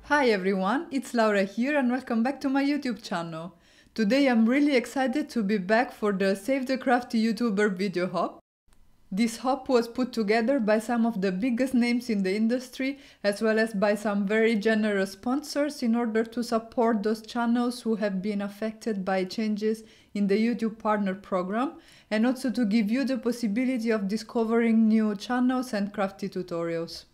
Hi everyone, it's Laura here and welcome back to my YouTube channel. Today I'm really excited to be back for the Save the Crafty YouTuber video hop. This hop was put together by some of the biggest names in the industry as well as by some very generous sponsors in order to support those channels who have been affected by changes in the YouTube Partner Program and also to give you the possibility of discovering new channels and crafty tutorials.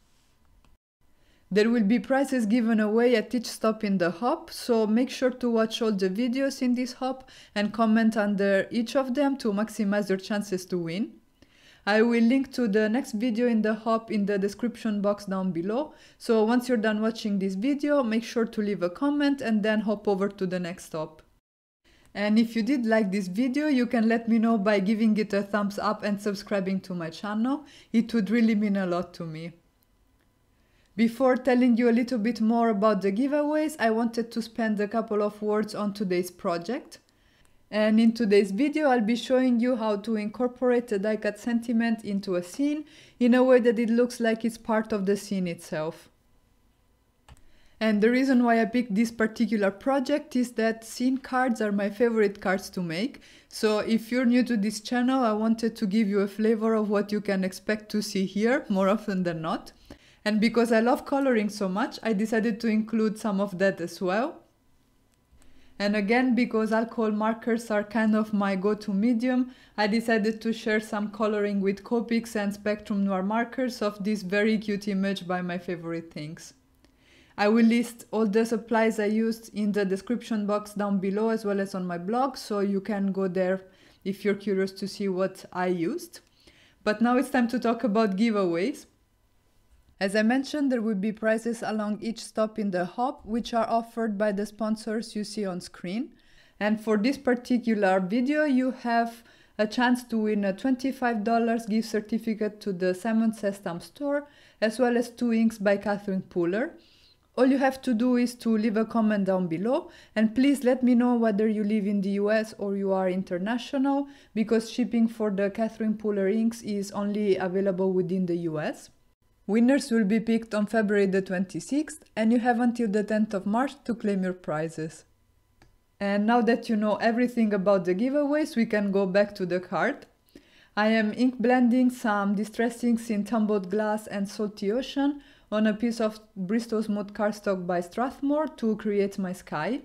There will be prizes given away at each stop in the hop, so make sure to watch all the videos in this hop and comment under each of them to maximize your chances to win. I will link to the next video in the hop in the description box down below, so once you're done watching this video, make sure to leave a comment and then hop over to the next stop. And if you did like this video, you can let me know by giving it a thumbs up and subscribing to my channel. It would really mean a lot to me. Before telling you a little bit more about the giveaways, I wanted to spend a couple of words on today's project. And in today's video, I'll be showing you how to incorporate a die-cut sentiment into a scene in a way that it looks like it's part of the scene itself. And the reason why I picked this particular project is that scene cards are my favorite cards to make. So if you're new to this channel, I wanted to give you a flavor of what you can expect to see here more often than not. And because I love coloring so much, I decided to include some of that as well. And again, because alcohol markers are kind of my go-to medium, I decided to share some coloring with Copics and Spectrum Noir markers of this very cute image by my favorite things. I will list all the supplies I used in the description box down below as well as on my blog, so you can go there if you're curious to see what I used. But now it's time to talk about giveaways. As I mentioned, there will be prizes along each stop in the hop, which are offered by the sponsors you see on screen. And for this particular video, you have a chance to win a $25 gift certificate to the Simon Says Stamp store, as well as 2 inks by Catherine Puller. All you have to do is to leave a comment down below, and please let me know whether you live in the US or you are international, because shipping for the Catherine Puller inks is only available within the US. Winners will be picked on February the 26th, and you have until the 10th of March to claim your prizes. And now that you know everything about the giveaways, we can go back to the card. I am ink blending some distress inks in Tumbled Glass and Salty Ocean on a piece of Bristol Smooth cardstock by Strathmore to create my sky.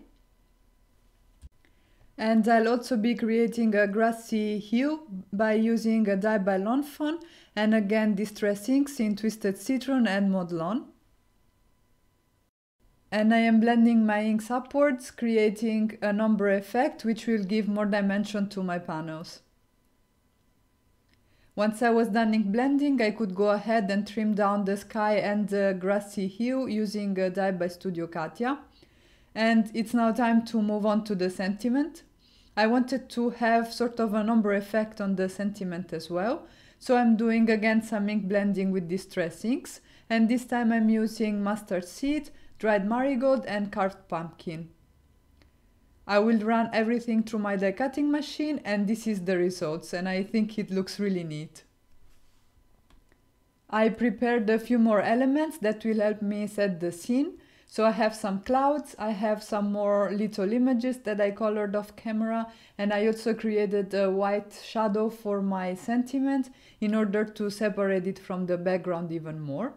And I'll also be creating a grassy hue by using a dye by Fawn and again distress inks in Twisted Citron and Mawed. And I am blending my inks upwards, creating an ombre effect which will give more dimension to my panels. Once I was done ink blending, I could go ahead and trim down the sky and the grassy hue using a dye by Studio Katia. And it's now time to move on to the sentiment. I wanted to have sort of an ombre effect on the sentiment as well, so I'm doing again some ink blending with distress inks, and this time I'm using mustard seed, dried marigold and carved pumpkin. I will run everything through my die cutting machine, and this is the results, and I think it looks really neat. I prepared a few more elements that will help me set the scene. So I have some clouds, I have some more little images that I colored off camera, and I also created a white shadow for my sentiment in order to separate it from the background even more.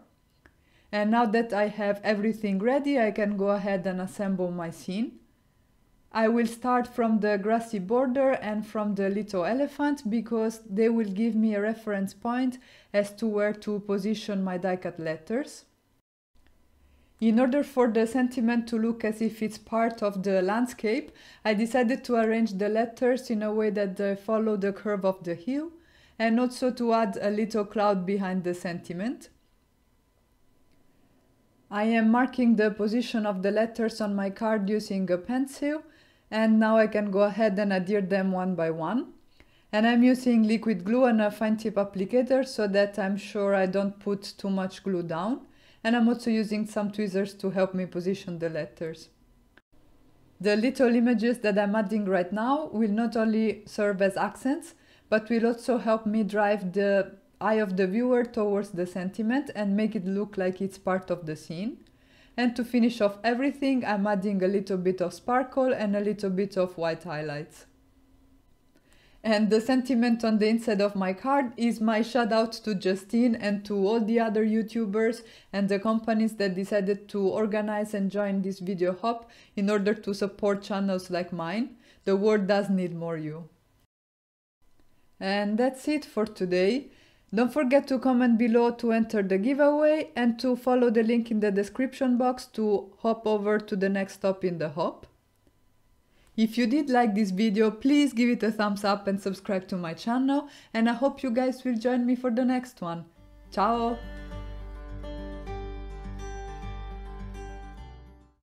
And now that I have everything ready, I can go ahead and assemble my scene. I will start from the grassy border and from the little elephant because they will give me a reference point as to where to position my die-cut letters. In order for the sentiment to look as if it's part of the landscape, I decided to arrange the letters in a way that they follow the curve of the hue, and also to add a little cloud behind the sentiment. I am marking the position of the letters on my card using a pencil, and now I can go ahead and adhere them one by one. And I'm using liquid glue and a fine tip applicator so that I'm sure I don't put too much glue down. And I'm also using some tweezers to help me position the letters. The little images that I'm adding right now will not only serve as accents, but will also help me drive the eye of the viewer towards the sentiment and make it look like it's part of the scene. And to finish off everything, I'm adding a little bit of sparkle and a little bit of white highlights. And the sentiment on the inside of my card is my shout out to Justine and to all the other YouTubers and the companies that decided to organize and join this video hop in order to support channels like mine. The world does need more you. And that's it for today. Don't forget to comment below to enter the giveaway and to follow the link in the description box to hop over to the next stop in the hop. If you did like this video, please give it a thumbs up and subscribe to my channel, and I hope you guys will join me for the next one. Ciao!